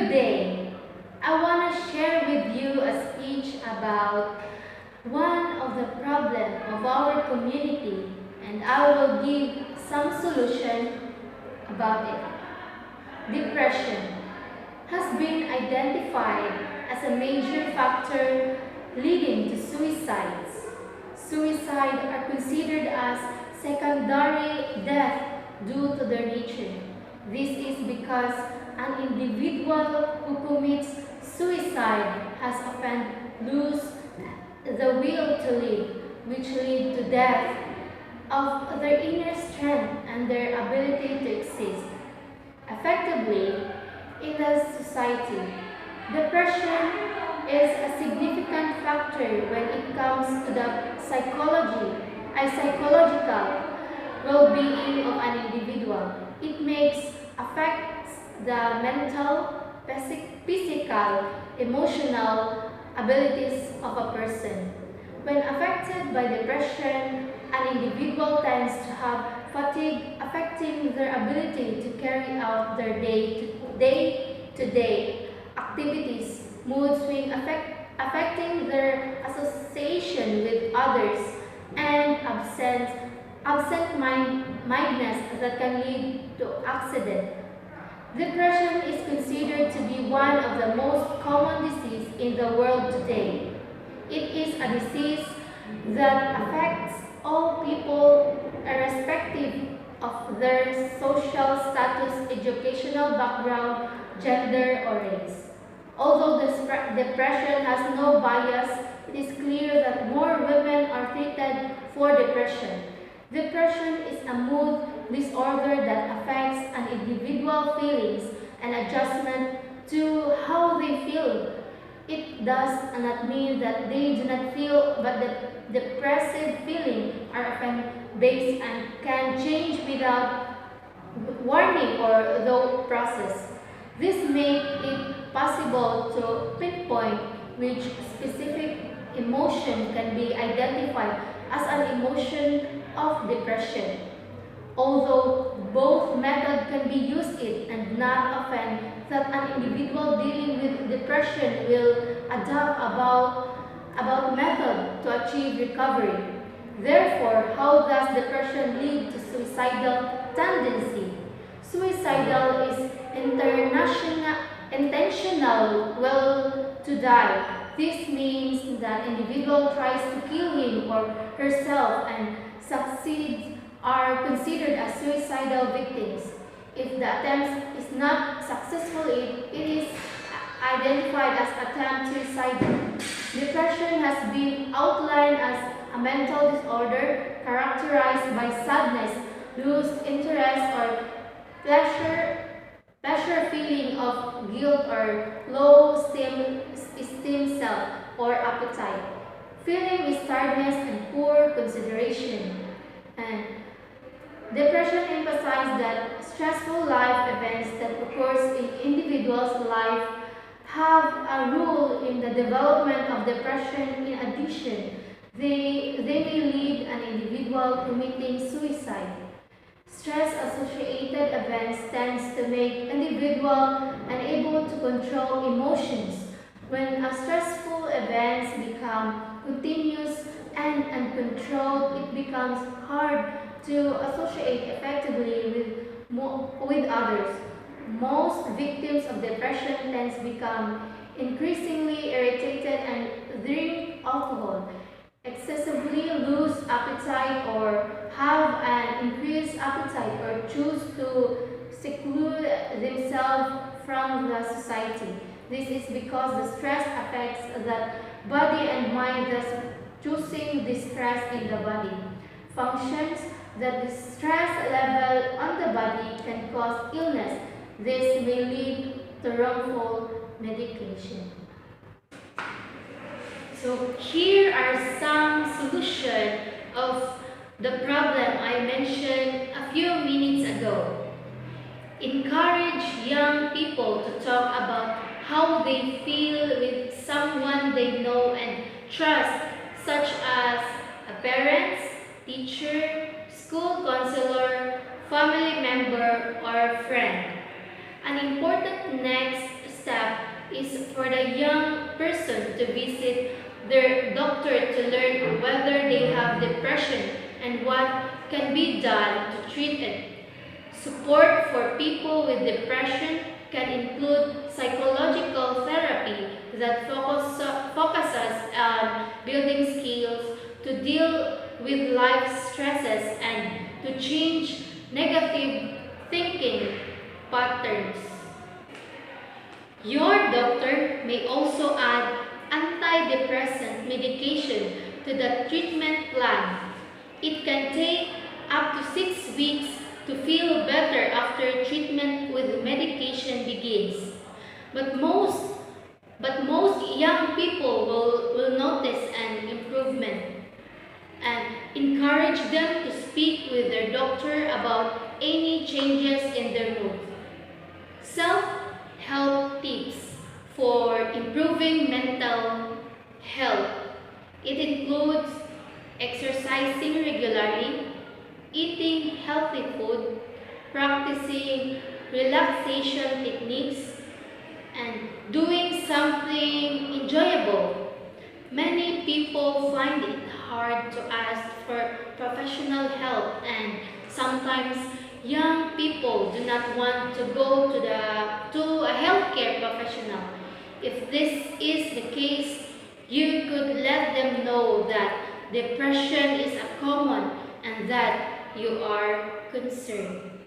Today, I want to share with you a speech about one of the problems of our community, and I will give some solution about it. Depression has been identified as a major factor leading to suicides. Suicide are considered as secondary death due to their nature. This is because an individual who commits suicide has often lose the will to live, which lead to death of their inner strength and their ability to exist effectively in the society. Depression is a significant factor when it comes to the psychological well-being of an individual. It affects the mental, physical, emotional abilities of a person. When affected by depression, an individual tends to have fatigue affecting their ability to carry out their day-to-day activities, mood swing affecting their association with others, and absent-mindedness that can lead to accident. Depression is considered to be one of the most common diseases in the world today. It is a disease that affects all people irrespective of their social status, educational background, gender, or race. Although depression has no bias, it is clear that more women are treated for depression. Depression is a mood disorder that affects an individual's feelings and adjustment to how they feel. It does not mean that they do not feel, but the depressive feelings are often based and can change without warning or the process. This makes it possible to pinpoint which specific emotion can be identified as an emotion of depression. Although both methods can be used and not often that an individual dealing with depression will adapt about method to achieve recovery. Therefore, how does depression lead to suicidal tendency? Suicidal is intentional will to die. This means that individual tries to kill him or herself and succeeds are considered as suicidal victims. If the attempt is not successful, it is identified as attempt suicide. Depression has been outlined as a mental disorder characterized by sadness, loose interest or pleasure feeling of guilt or low esteem self or appetite, feeling with tiredness and poor consideration. And depression emphasizes that stressful life events that occurs in individuals' life have a role in the development of depression. In addition, they may lead an individual committing suicide. Stress-associated events tends to make individual unable to control emotions. When a stressful events become continuous and uncontrolled, it becomes hard to associate effectively with others. Most victims of depression tend to become increasingly irritated and drink alcohol, excessively lose appetite or have an increased appetite or choose to seclude themselves from the society. This is because the stress affects the body and mind, thus choosing distress in the body. Functions that the stress level on the body can cause illness. This may lead to wrongful medication. So here are some solutions of the problem I mentioned a few minutes ago. Encourage young people to talk about how they feel with someone they know and trust, such as a parent, teacher, school counselor, family member, or friend. An important next step is for the young person to visit their doctor to learn whether they have depression and what can be done to treat it. Support for people with depression can include psychological therapy that focuses on building skills to deal with life stresses and to change negative thinking patterns. Your doctor may also add antidepressant medication to the treatment plan. It can take up to 6 weeks to feel better after treatment with medication begins. But most young people will notice an improvement, and encourage them to speak with their doctor about any changes in their mood. Self-help tips for improving mental health. It includes exercising regularly, eating healthy food, practicing relaxation techniques, and doing something enjoyable. Many people find it hard to ask for professional help, and sometimes young people do not want to go to a healthcare professional. If this is the case, you could let them know that depression is a common and that you are concerned.